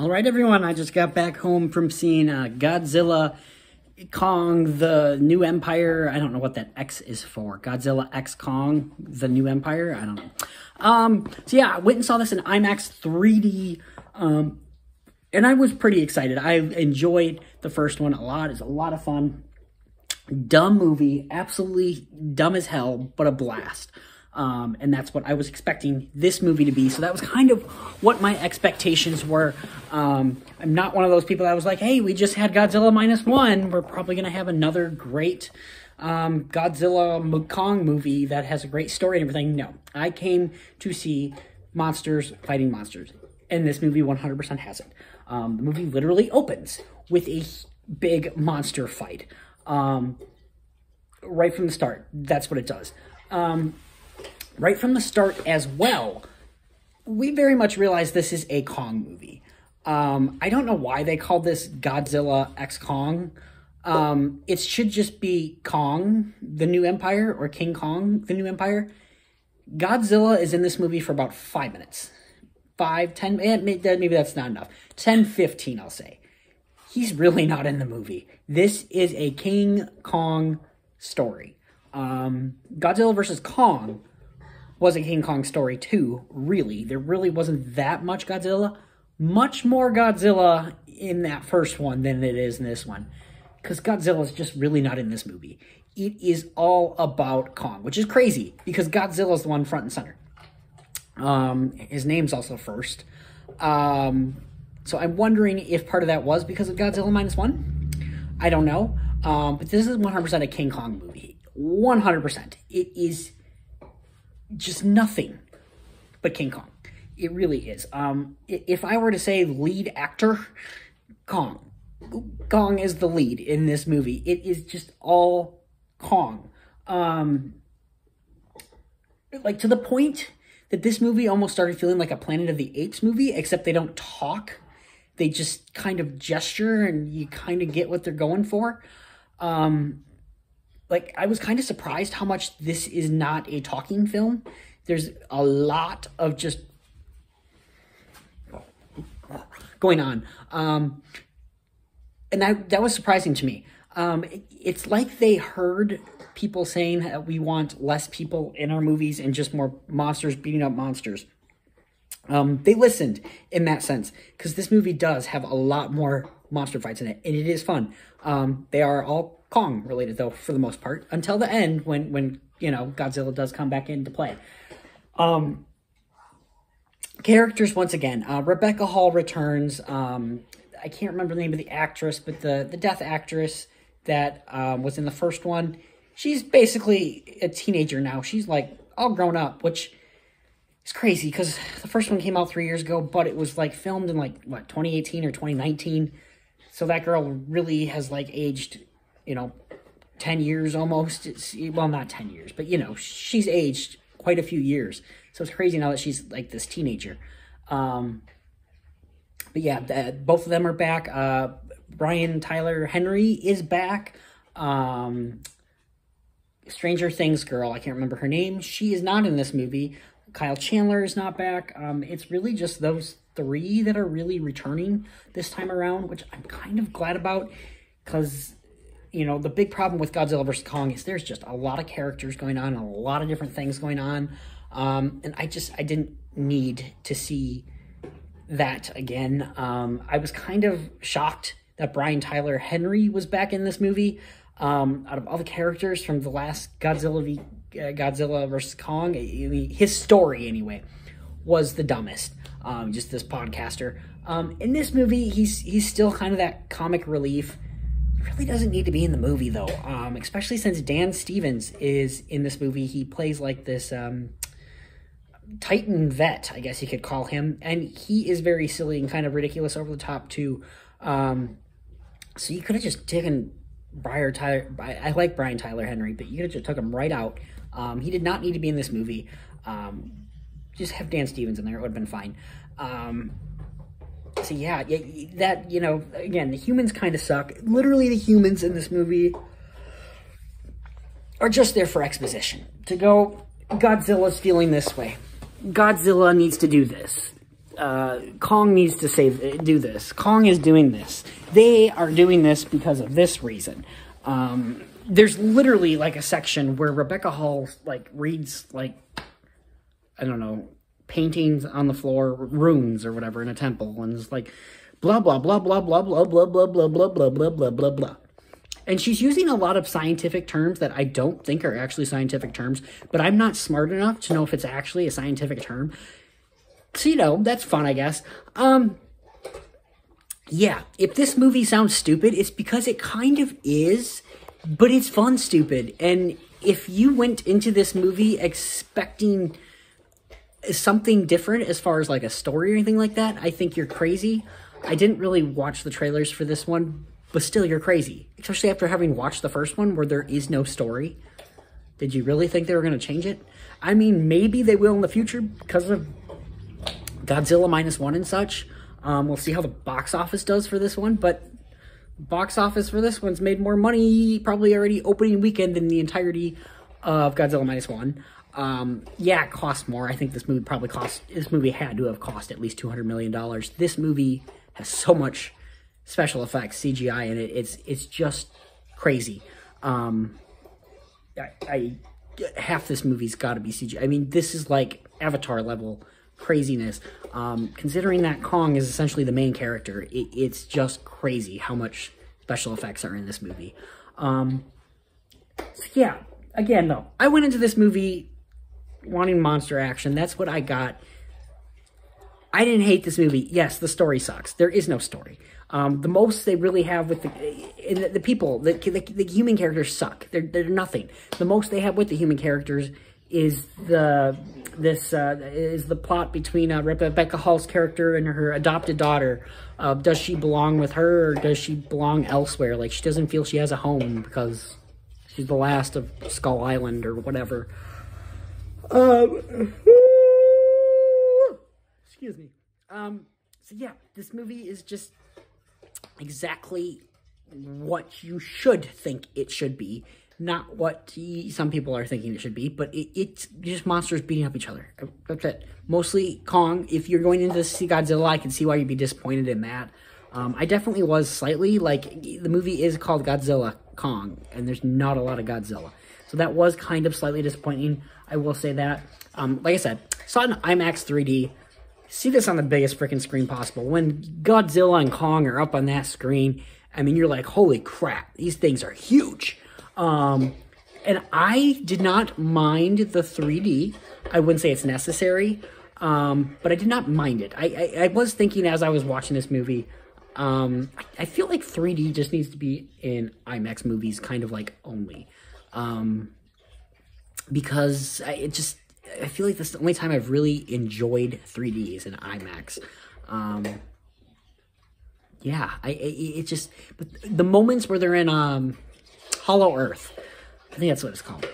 All right, everyone, I just got back home from seeing Godzilla, Kong, the New Empire. I don't know what that X is for. Godzilla X Kong, the New Empire? I don't know. So yeah, I went and saw this in IMAX 3D, and I was pretty excited. I enjoyed the first one a lot. It's a lot of fun. Dumb movie, absolutely dumb as hell, but a blast. And that's what I was expecting this movie to be. So that was kind of what my expectations were. I'm not one of those people that was like, hey, we just had Godzilla -1. We're probably going to have another great Godzilla Kong movie that has a great story and everything. No, I came to see monsters fighting monsters. And this movie 100% has it. The movie literally opens with a big monster fight. Right from the start. That's what it does. Right from the start as well, we very much realize this is a Kong movie. I don't know why they called this Godzilla X Kong. It should just be Kong, the New Empire, or King Kong, the New Empire. Godzilla is in this movie for about 5 minutes. 5, 10, maybe that's not enough. 10, 15, I'll say. He's really not in the movie. This is a King Kong story. Godzilla versus Kong was a King Kong story too, really. There really wasn't that much Godzilla. Much more Godzilla in that first one than it is in this one. Because Godzilla is just really not in this movie. It is all about Kong, which is crazy, because Godzilla is the one front and center. His name's also first. So I'm wondering if part of that was because of Godzilla -1. I don't know. But this is 100% a King Kong movie. 100%. It is just nothing but King Kong. It really is. If I were to say lead actor, Kong. Kong is the lead in this movie. It is just all Kong. Like, to the point that this movie almost started feeling like a Planet of the Apes movie, except they don't talk. They just kind of gesture, and you kind of get what they're going for. Like, I was kind of surprised how much this is not a talking film. There's a lot of just going on. And that was surprising to me. It's like they heard people saying that we want less people in our movies and just more monsters beating up monsters. They listened in that sense, because this movie does have a lot more monster fights in it, and it is fun. They are all Kong related, though, for the most part, until the end when you know, Godzilla does come back into play. Characters, once again, Rebecca Hall returns. I can't remember the name of the actress, but the deaf actress that was in the first one, she's basically a teenager now. She's like all grown up, which is crazy because the first one came out 3 years ago, but it was like filmed in like, what, 2018 or 2019. So that girl really has like aged, you know, 10 years almost. Well, not 10 years, but you know, she's aged quite a few years. So it's crazy now that she's like this teenager. But yeah, both of them are back. Brian Tyler Henry is back. Stranger Things girl, I can't remember her name. She is not in this movie. Kyle Chandler is not back. It's really just those three that are really returning this time around, which I'm kind of glad about, because, you know, the big problem with Godzilla vs. Kong is there's just a lot of characters going on, a lot of different things going on, and I didn't need to see that again. I was kind of shocked that Brian Tyler Henry was back in this movie. Out of all the characters from the last Godzilla vs. Kong, his story anyway was the dumbest. Just this podcaster. In this movie, he's still kind of that comic relief. He really doesn't need to be in the movie though, especially since Dan Stevens is in this movie. He plays like this Titan vet, I guess you could call him, and he is very silly and kind of ridiculous, over the top too. So you could have just taken Brian Tyler. I like Brian Tyler Henry, but you could have just took him right out. He did not need to be in this movie. Just have Dan Stevens in there. It would have been fine. So yeah, that, you know, again, the humans kind of suck. Literally, the humans in this movie are just there for exposition. To go, Godzilla's feeling this way. Godzilla needs to do this. Kong needs to do this. Kong is doing this. They are doing this because of this reason. There's literally like a section where Rebecca Hall like reads like, I don't know, paintings on the floor, runes or whatever in a temple, and it's like blah blah blah blah blah blah blah blah blah blah blah blah blah blah blah. And she's using a lot of scientific terms that I don't think are actually scientific terms, but I'm not smart enough to know if it's actually a scientific term. So, you know, that's fun, I guess. Yeah, if this movie sounds stupid, it's because it kind of is, but it's fun stupid. And if you went into this movie expecting something different as far as like a story or anything like that, I think you're crazy. I didn't really watch the trailers for this one, but still you're crazy. Especially after having watched the first one where there is no story. Did you really think they were going to change it? I mean, maybe they will in the future because of Godzilla -1 and such. We'll see how the box office does for this one, but box office for this one's made more money probably already opening weekend than the entirety of Godzilla -1. Yeah, it costs more. I think this movie had to have cost at least $200 million. This movie has so much special effects, CGI in it. It's just crazy. Half this movie's got to be CGI. I mean, this is like Avatar level craziness. Considering that Kong is essentially the main character, it's just crazy how much special effects are in this movie. So yeah, again, though, I went into this movie wanting monster action. That's what I got. I didn't hate this movie. Yes, the story sucks. There is no story. The most they really have with the people, the human characters suck. They're nothing. The most they have with the human characters is the plot between Rebecca Hall's character and her adopted daughter. Does she belong with her or does she belong elsewhere? Like, she doesn't feel she has a home because she's the last of Skull Island or whatever. Excuse me. So yeah, this movie is just exactly what you should think it should be. Not what some people are thinking it should be, but it's just monsters beating up each other. That's it. Mostly Kong. If you're going in to see Godzilla, I can see why you'd be disappointed in that. I definitely was slightly. Like, the movie is called Godzilla Kong, and there's not a lot of Godzilla. So that was kind of slightly disappointing. I will say that. Like I said, saw it in IMAX 3D. See this on the biggest freaking screen possible. When Godzilla and Kong are up on that screen, I mean, you're like, holy crap, these things are huge. And I did not mind the 3D. I wouldn't say it's necessary, but I did not mind it. I was thinking as I was watching this movie, I feel like 3D just needs to be in IMAX movies, kind of like only. Because I feel like that's the only time I've really enjoyed 3D is in IMAX. Yeah, but the moments where they're in, Hollow Earth, I think that's what it's called,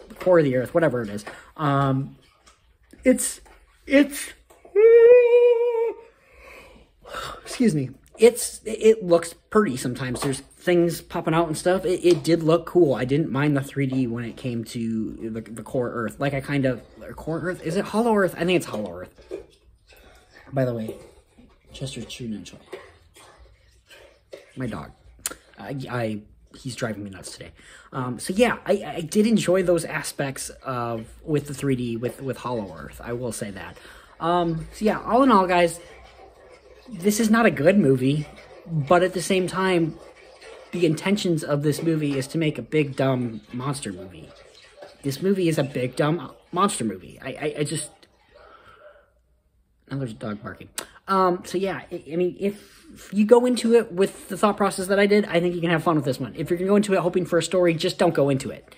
the core of the Earth, whatever it is. Excuse me. It looks pretty sometimes. There's things popping out and stuff. It did look cool. I didn't mind the 3D when it came to the core Earth. Like, core Earth? Is it Hollow Earth? I think it's Hollow Earth. By the way, Chester's shooting at my dog. He's driving me nuts today. So yeah, I did enjoy those aspects with the 3D, with Hollow Earth. I will say that. So yeah, all in all, guys, this is not a good movie, but at the same time, the intentions of this movie is to make a big, dumb monster movie. This movie is a big, dumb monster movie. I just... Now there's a dog barking. So yeah, I mean, if you go into it with the thought process that I did, I think you can have fun with this one. If you're going to go into it hoping for a story, just don't go into it.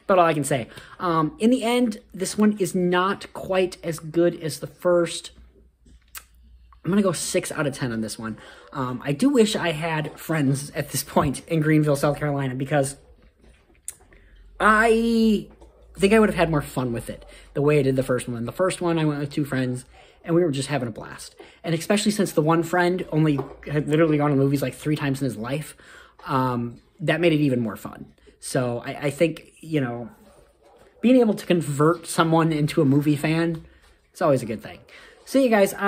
But all I can say. In the end, this one is not quite as good as the first. I'm going to go 6 out of 10 on this one. I do wish I had friends at this point in Greenville, South Carolina, because I think I would have had more fun with it the way I did the first one. The first one, I went with 2 friends, and we were just having a blast. And especially since the one friend only had literally gone to movies like 3 times in his life, that made it even more fun. So I think, you being able to convert someone into a movie fan, it's always a good thing. So you guys, 6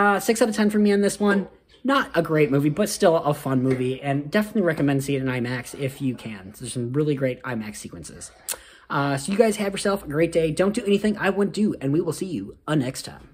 out of 10 for me on this one. Not a great movie, but still a fun movie, and definitely recommend seeing it in IMAX if you can. There's some really great IMAX sequences. So you guys have yourself a great day. Don't do anything I wouldn't do, and we will see you next time.